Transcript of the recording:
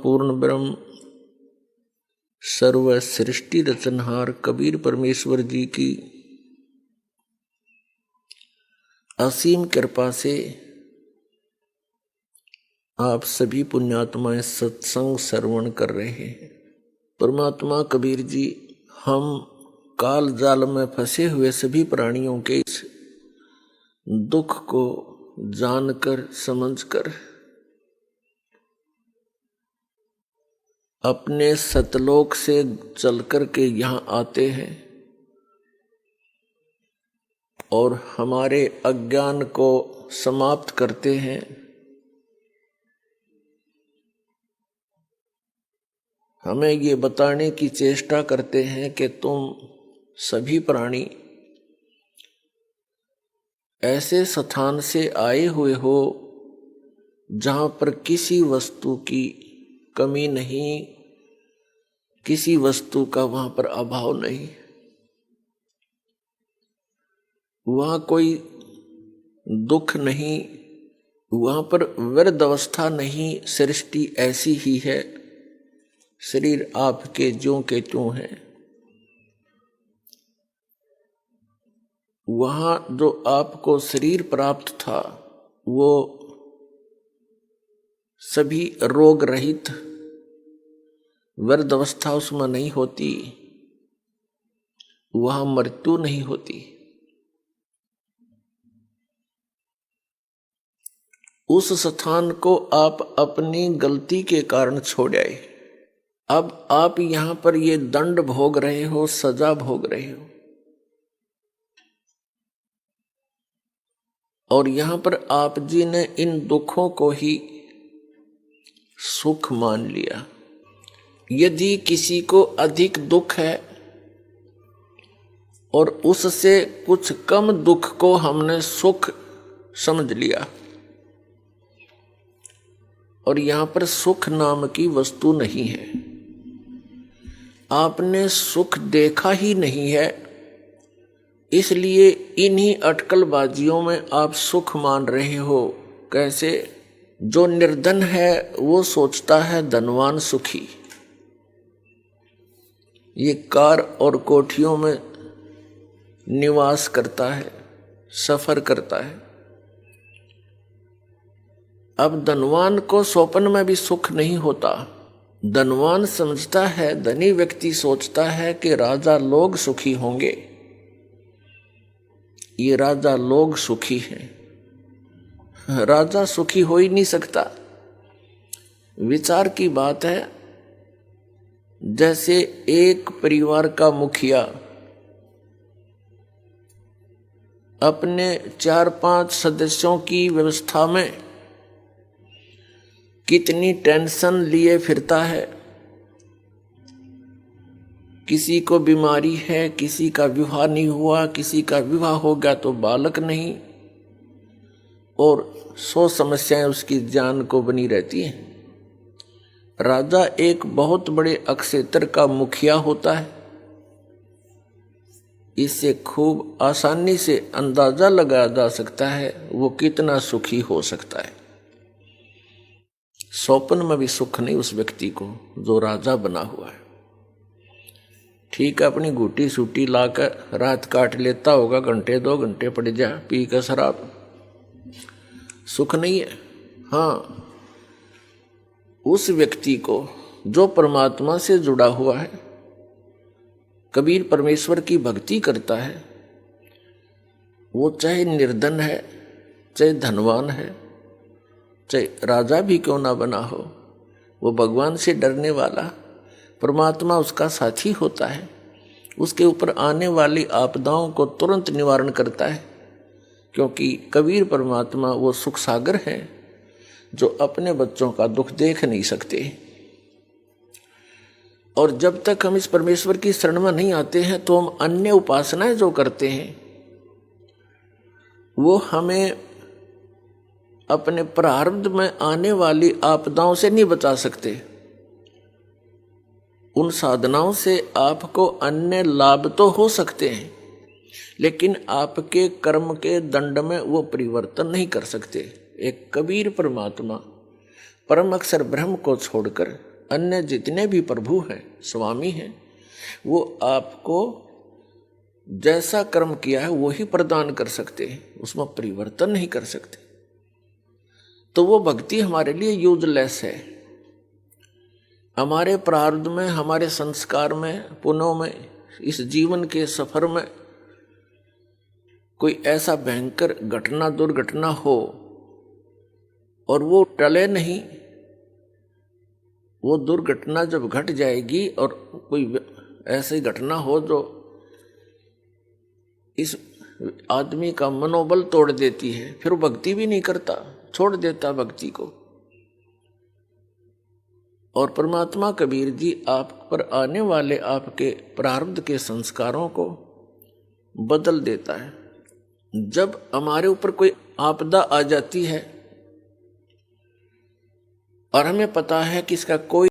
पूर्ण ब्रह्म सर्व सृष्टि रचनहार कबीर परमेश्वर जी की असीम कृपा से आप सभी पुण्यात्माएं सत्संग श्रवण कर रहे हैं। परमात्मा कबीर जी हम काल जाल में फंसे हुए सभी प्राणियों के इस दुख को जानकर समझकर अपने सतलोक से चलकर के यहाँ आते हैं और हमारे अज्ञान को समाप्त करते हैं। हमें ये बताने की चेष्टा करते हैं कि तुम सभी प्राणी ऐसे स्थान से आए हुए हो जहाँ पर किसी वस्तु की कमी नहीं, किसी वस्तु का वहाँ पर अभाव नहीं, वहाँ कोई दुख नहीं, वहाँ पर वृद्ध अवस्था नहीं, सृष्टि ऐसी ही है, शरीर आपके ज्यों के त्यों हैं। वहाँ जो आपको शरीर प्राप्त था वो सभी रोग रहित, वृद्ध अवस्था उसमें नहीं होती, वहाँ मृत्यु नहीं होती। उस स्थान को आप अपनी गलती के कारण छोड़ आए। अब आप यहाँ पर ये दंड भोग रहे हो, सजा भोग रहे हो, और यहाँ पर आप जी ने इन दुखों को ही सुख मान लिया। यदि किसी को अधिक दुख है और उससे कुछ कम दुख को हमने सुख समझ लिया, और यहाँ पर सुख नाम की वस्तु नहीं है, आपने सुख देखा ही नहीं है, इसलिए इन्हीं अटकलबाजियों में आप सुख मान रहे हो। कैसे? जो निर्धन है वो सोचता है धनवान सुखी, ये कार और कोठियों में निवास करता है, सफर करता है। अब धनवान को स्वप्न में भी सुख नहीं होता। धनवान समझता है, धनी व्यक्ति सोचता है कि राजा लोग सुखी होंगे, ये राजा लोग सुखी हैं। राजा सुखी हो ही नहीं सकता। विचार की बात है, जैसे एक परिवार का मुखिया अपने 4-5 सदस्यों की व्यवस्था में कितनी टेंशन लिए फिरता है। किसी को बीमारी है, किसी का विवाह नहीं हुआ, किसी का विवाह हो गया तो बालक नहीं, और 100 समस्याएं उसकी जान को बनी रहती हैं। राजा एक बहुत बड़े अक्षेत्र का मुखिया होता है। इससे खूब आसानी से अंदाजा लगाया जा सकता है वो कितना सुखी हो सकता है। स्वप्न में भी सुख नहीं उस व्यक्ति को जो राजा बना हुआ है। ठीक है, अपनी घूटी सूटी लाकर रात काट लेता होगा, घंटे 2 घंटे पड़ जा पी कर शराब, सुख नहीं है। हाँ, उस व्यक्ति को जो परमात्मा से जुड़ा हुआ है, कबीर परमेश्वर की भक्ति करता है, वो चाहे निर्धन है, चाहे धनवान है, चाहे राजा भी क्यों ना बना हो, वो भगवान से डरने वाला, परमात्मा उसका साथी होता है। उसके ऊपर आने वाली आपदाओं को तुरंत निवारण करता है, क्योंकि कबीर परमात्मा वो सुख सागर है जो अपने बच्चों का दुख देख नहीं सकते। और जब तक हम इस परमेश्वर की शरण में नहीं आते हैं तो हम अन्य उपासनाएं जो करते हैं वो हमें अपने प्रारब्ध में आने वाली आपदाओं से नहीं बचा सकते। उन साधनाओं से आपको अन्य लाभ तो हो सकते हैं, लेकिन आपके कर्म के दंड में वो परिवर्तन नहीं कर सकते। एक कबीर परमात्मा परम अक्षर ब्रह्म को छोड़कर अन्य जितने भी प्रभु हैं, स्वामी हैं, वो आपको जैसा कर्म किया है वही प्रदान कर सकते हैं, उसमें परिवर्तन नहीं कर सकते। तो वो भक्ति हमारे लिए यूजलेस है। हमारे प्रारब्ध में, हमारे संस्कार में, पुण्यों में, इस जीवन के सफर में कोई ऐसा भयंकर घटना, दुर्घटना हो और वो टले नहीं, वो दुर्घटना जब घट जाएगी और कोई ऐसी घटना हो जो इस आदमी का मनोबल तोड़ देती है, फिर वो भक्ति भी नहीं करता, छोड़ देता भक्ति को। और परमात्मा कबीर जी आप पर आने वाले आपके प्रारब्ध के संस्कारों को बदल देता है। जब हमारे ऊपर कोई आपदा आ जाती है और हमें पता है कि इसका कोई